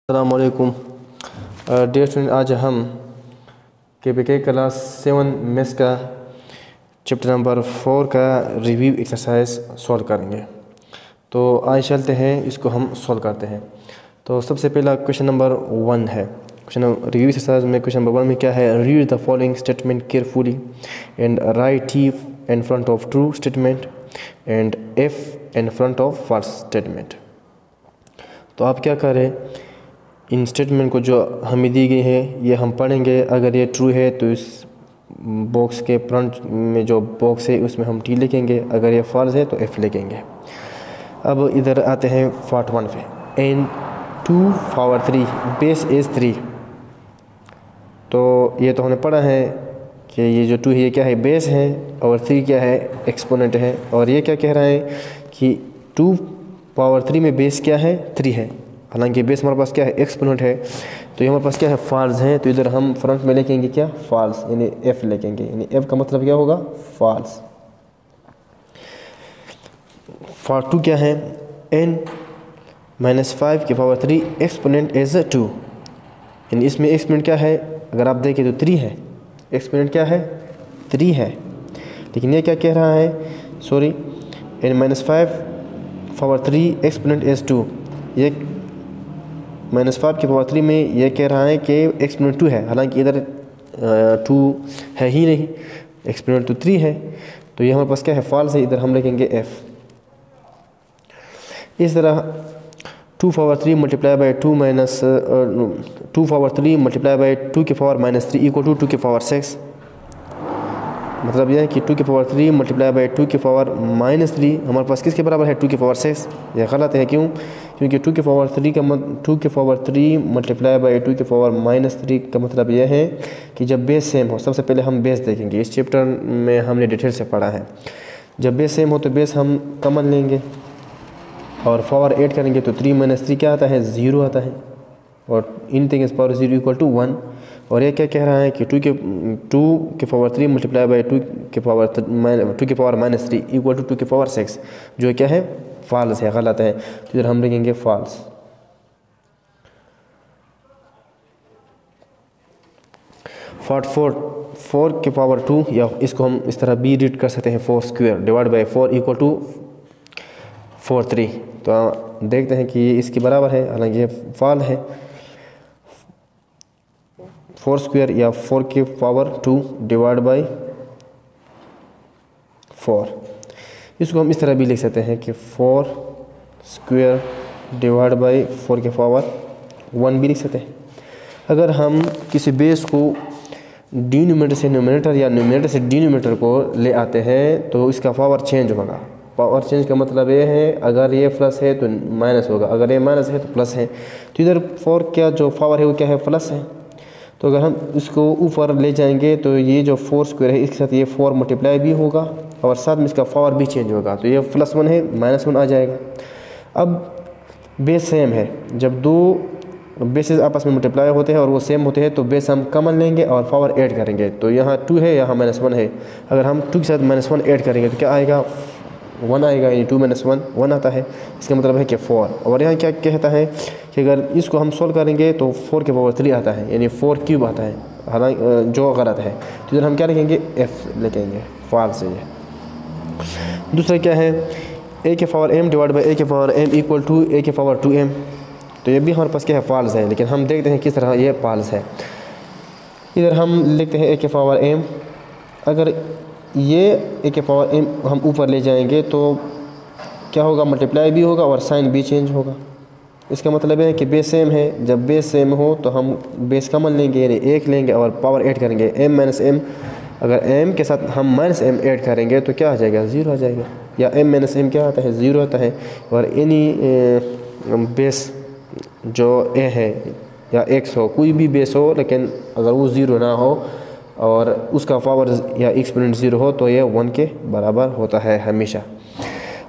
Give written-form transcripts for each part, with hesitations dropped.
अस्सलामुअलैकुम dear student, आज हम के क्लास 7 मैथ्स का चैप्टर नंबर 4 का रिव्यू एक्सरसाइज सॉल्व करेंगे। तो आज चलते हैं, इसको हम सॉल्व करते हैं। तो सबसे पहला क्वेश्चन नंबर 1 है। क्वेश्चन रिव्यू एक्सरसाइज में क्वेश्चन नंबर 1 में क्या है? Read the following statement carefully and write T in front of true statement and F in front of false statement. तो आप क्या करें, इन स्टेटमेंट को जो हमें दी गई है ये हम पढ़ेंगे। अगर ये ट्रू है तो इस बॉक्स के फ्रंट में जो बॉक्स है उसमें हम टी लिखेंगे, अगर ये फॉल्स है तो एफ लिखेंगे। अब इधर आते हैं पार्ट 1 पे। N 2 power 3 base is 3। तो ये तो हमने पढ़ा है कि ये जो 2 है ये क्या है? बेस है, और 3 क्या है? एक्सपोनेंट है। और ये क्या कह रहा है कि 2 पावर 3 में बेस क्या है? 3 है। हालांकि बेस हमारे पास क्या है? एक्सपोनेंट है। तो ये हमारे पास क्या है? फॉल्स है। तो इधर हम फ्रंट में लिखेंगे क्या? फॉल्स, यानी एफ लिखेंगे। यानी एफ का मतलब क्या होगा? फॉल्स। पार्ट 2 क्या है? n माइनस 5 की पावर 3 एक्सपोनेंट एज 2। यानी इसमें एक्सपोनेंट क्या है? अगर आप देखें तो 3 है। एक्सपोनेंट क्या है? 3 है। लेकिन ये क्या कह रहा है? Sorry, n minus 5 power 3 exponent as 2। ये माइनस 5 की पावर 3 में ये कह रहा है कि एक्सपोनेंट 2 है। हालांकि इधर 2 है ही नहीं, एक्सपोनेंट तो 3 है। तो ये हमारे पास क्या है? फॉल्स है। इधर हम लिखेंगे f। इस तरह 2 power 3 multiply by 2 minus 2 power 3 multiply by 2 की पावर माइनस 3 इक्वल टू 2 की पावर 6। मतलब यह है कि 2 की पावर 3 मल्टीप्लाई बाई 2 की पावर माइनस 3 हमारे पास किसके बराबर है? 2 की पावर 6। यह गलत है। क्यों? क्योंकि 2 की पावर 3 का 2 की पावर 3 मल्टीप्लाई बाई 2 की पावर माइनस 3 का मतलब यह है कि जब बेस सेम हो। सबसे पहले हम बेस देखेंगे। इस चैप्टर में हमने डिटेल से पढ़ा है, जब बेस सेम हो तो बेस हम कॉमन लेंगे और पावर ऐड करेंगे। तो 3 माइनस 3 क्या आता है? 0 आता है। और anything is power 0 equal to 1। और ये क्या कह रहा है कि 2 की पावर 3 मल्टीप्लाई बाई 2 की पावर माइनस 3 इक्वल टू 2 की पावर 6, जो क्या है? फॉल्स है, गलत है। तो इधर हम लिखेंगे फॉल्स। पार्ट 4 की पावर 2, या इसको हम इस तरह भी रीड कर सकते हैं, 4 square divide by 4 equal to 4/3। तो देखते हैं कि ये इसके बराबर है, हालांकि ये फॉल्स है। 4 स्क्वायर या 4 की पावर 2 डिवाइड बाई 4, इसको हम इस तरह भी लिख सकते हैं कि 4 स्क्वायर डिवाइड बाई 4 की पावर 1 भी लिख सकते हैं। अगर हम किसी बेस को डिनोमिनेटर से न्यूमरेटर या न्यूमरेटर से डिनोमिनेटर को ले आते हैं तो इसका पावर चेंज होगा। पावर चेंज का मतलब ये है, अगर ये प्लस है तो माइनस होगा, अगर ये माइनस है तो प्लस है। तो इधर 4 क्या जो पावर है वो क्या है? प्लस है। तो अगर हम इसको ऊपर ले जाएंगे तो ये जो 4 स्क्वायर है इसके साथ ये 4 मल्टीप्लाई भी होगा और साथ में इसका पावर भी चेंज होगा। तो ये +1 है, -1 आ जाएगा। अब बेस सेम है, जब 2 बेसेस आपस में मल्टीप्लाई होते हैं और वो सेम होते हैं तो बेस हम कॉमन लेंगे और पावर ऐड करेंगे। तो यहाँ 2 है, यहाँ -1 है। अगर हम 2 के साथ -1 ऐड करेंगे तो क्या आएगा? 1 आएगा। यानी 2 - 1 आता है। इसका मतलब है कि 4। और यहाँ क्या कहता है कि अगर इसको हम सोल्व करेंगे तो 4 की पावर 3 आता है, यानी 4 क्यूब आता है, हालांकि जो गलत है। तो इधर हम क्या लिखेंगे? एफ लिखेंगे, फॉल्स है ये। दूसरा क्या है? a की power m divide by a की power m equal to a की पावर 2m। तो ये भी हमारे पास क्या है? फॉल्स है। लेकिन हम देखते हैं किस तरह ये फॉल्स है। इधर हम लिखते हैं a की पावर m। अगर ये a की पावर m हम ऊपर ले जाएंगे तो क्या होगा? मल्टीप्लाई भी होगा और साइन भी चेंज होगा। इसका मतलब है कि बेस सेम है। जब बेस सेम हो तो हम बेस कॉमन लेंगे, यानी 1 लेंगे और पावर ऐड करेंगे m माइनस m। अगर m के साथ हम -m ऐड करेंगे तो क्या आ जाएगा? 0 आ जाएगा। या m माइनस m क्या आता है? 0 आता है। और एनी बेस जो a है या x हो, कोई भी बेस हो, लेकिन अगर वो 0 ना हो और उसका पावर या एक्सपोनेंट 0 हो तो ये 1 के बराबर होता है हमेशा।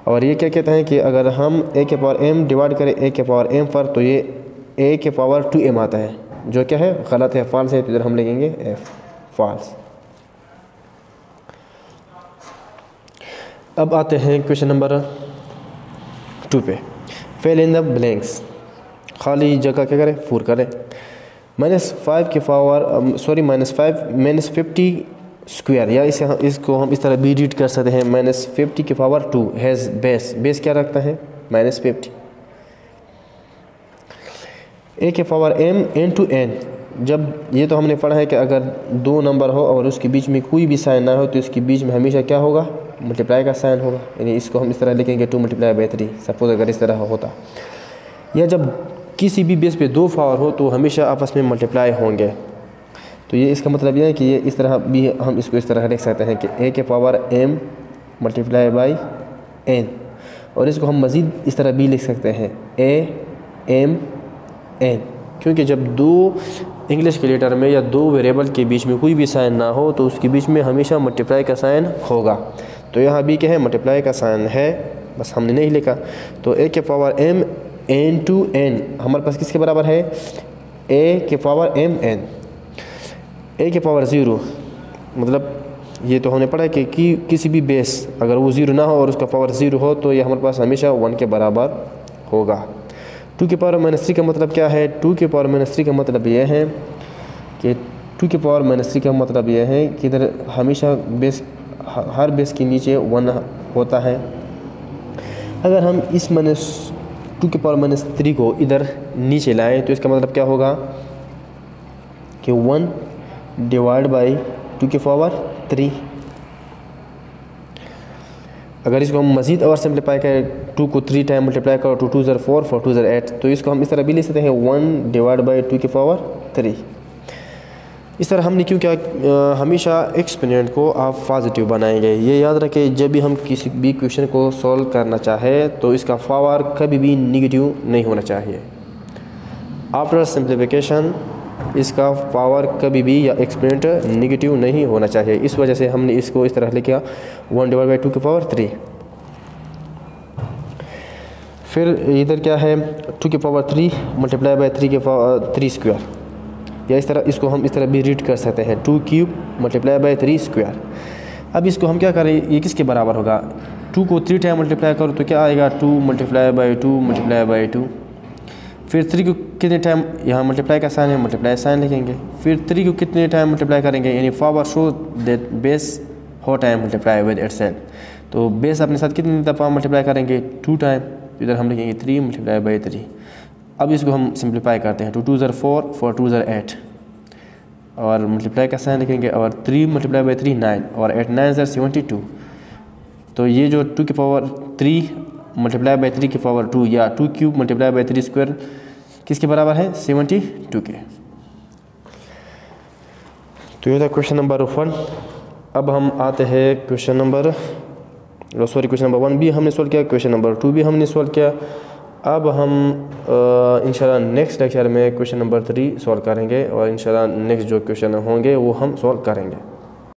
और ये क्या कहते हैं कि अगर हम a के पावर m डिवाइड करें a के पावर m पर तो ये a के पावर 2m आता है, जो क्या है? गलत है, फॉल्स है। तो इधर हम लिखेंगे f, फॉल्स। अब आते हैं क्वेश्चन नंबर 2 पे। Fill in the blanks. खाली जगह क्या करें, 4 करें। -5 की पावर सॉरी -50 स्क्वायर, या इसको हम इस तरह भी रीड कर सकते हैं, -50 की पावर 2 हैज़ बेस क्या रखता है, -50। a के पावर m into n, जब ये तो हमने पढ़ा है कि अगर 2 नंबर हो और उसके बीच में कोई भी साइन ना हो तो इसके बीच में हमेशा क्या होगा, मल्टीप्लाई का साइन होगा। यानी इसको हम इस तरह लिखेंगे 2 × 3, सपोज अगर इस तरह होता। या जब किसी भी बेस पे 2 पावर हो तो हमेशा आपस में मल्टीप्लाई होंगे। तो ये इसका मतलब ये है कि ये इस तरह भी हम इसको इस तरह लिख सकते हैं कि a के पावर m × n, और इसको हम मज़ीद इस तरह भी लिख सकते हैं a m n, क्योंकि जब 2 इंग्लिश के लेटर में या 2 वेरिएबल के बीच में कोई भी साइन ना हो तो उसके बीच में हमेशा मल्टीप्लाई का साइन होगा। तो यहाँ भी क्या है, मल्टीप्लाई का साइन है, बस हमने नहीं लिखा। तो a के पावर m into n हमारे पास किसके बराबर है, a के पावर m n। a के पावर 0 मतलब ये तो हमने पढ़ा है कि किसी भी बेस अगर वो 0 ना हो और उसका पावर 0 हो तो ये हमारे पास हमेशा 1 के बराबर होगा। 2 की पावर -3 का मतलब क्या है, 2 की पावर -3 का मतलब यह है कि 2 की पावर -3 का मतलब यह है कि इधर हमेशा बेस, हर बेस के नीचे 1 होता है। अगर हम इस 2 की पावर -3 को इधर नीचे लाएं तो इसका मतलब क्या होगा कि 1 डिवाइड बाई 2 की पावर 3। अगर इसको हम मज़ीद और सिंप्लीफाई करें, 2 को 3 टाइम मल्टीप्लाई करो, 2 2 ज़र 4, 4 2 ज़र 8, तो इसको हम इस तरह भी लिख सकते हैं 1 डिवाइड बाई 2 की पावर 3। इस तरह हमने क्यों क्या, हमेशा एक्सपोनेंट को आप पॉजिटिव बनाएंगे। ये याद रखें, जब भी हम किसी भी क्वेश्चन को सॉल्व करना चाहें तो इसका पावर कभी भी नेगेटिव नहीं होना चाहिए। आफ्टर सिंप्लीफिकेशन इसका पावर कभी भी या एक्सपोनेंट नेगेटिव नहीं होना चाहिए। इस वजह से हमने इसको इस तरह लिखा 1 डिवाइड बाई 2 की पावर 3। फिर इधर क्या है, 2 की पावर 3 मल्टीप्लाई बाई 3 की पावर 3 स्क्वायर, या इस तरह इसको हम इस तरह भी रीड कर सकते हैं 2 क्यूब मल्टीप्लाई बाई 3 स्क्वायर। अब इसको हम क्या करें, ये किसके बराबर होगा, 2 को 3 टाइम मल्टीप्लाई करो तो क्या आएगा, 2 मल्टीप्लाई बाई 2 मल्टीप्लाई बाई 2। फिर 3 को कितने टाइम, यहाँ मल्टीप्लाई का साइन है, मल्टीप्लाई साइन लिखेंगे। फिर 3 को कितने टाइम मल्टीप्लाई करेंगे, यानी पावर शो दैट बेस हो टाइम मल्टीप्लाई विद इटसेल्फ। तो बेस अपने साथ कितने दफ़ा मल्टीप्लाई करेंगे, 2 टाइम। इधर हम लिखेंगे 3 मल्टीप्लाई बाई 3। अब इसको हम सिंप्लीफाई करते हैं, 2 2 ज़र 4, 4 2 ज़र 8, और मल्टीप्लाई का साइन लिखेंगे, और 3 मल्टीप्लाई बाई 3 9, और 8 9 ज़र 72। तो ये जो 2 की पावर 3 मल्टीप्लाई बाई 3 की पावर 2 या 2 क्यूब मल्टीप्लाई बाई 3 स्क्वायर किसके बराबर है, 72 के। तो ये था क्वेश्चन नंबर 1। अब हम आते हैं क्वेश्चन नंबर 1 भी हमने सॉल्व किया, क्वेश्चन नंबर 2 भी हमने सॉल्व किया। अब हम इंशाल्लाह नेक्स्ट लेक्चर में क्वेश्चन नंबर 3 सॉल्व करेंगे, और इंशाल्लाह नेक्स्ट जो क्वेश्चन होंगे वो हम सॉल्व करेंगे।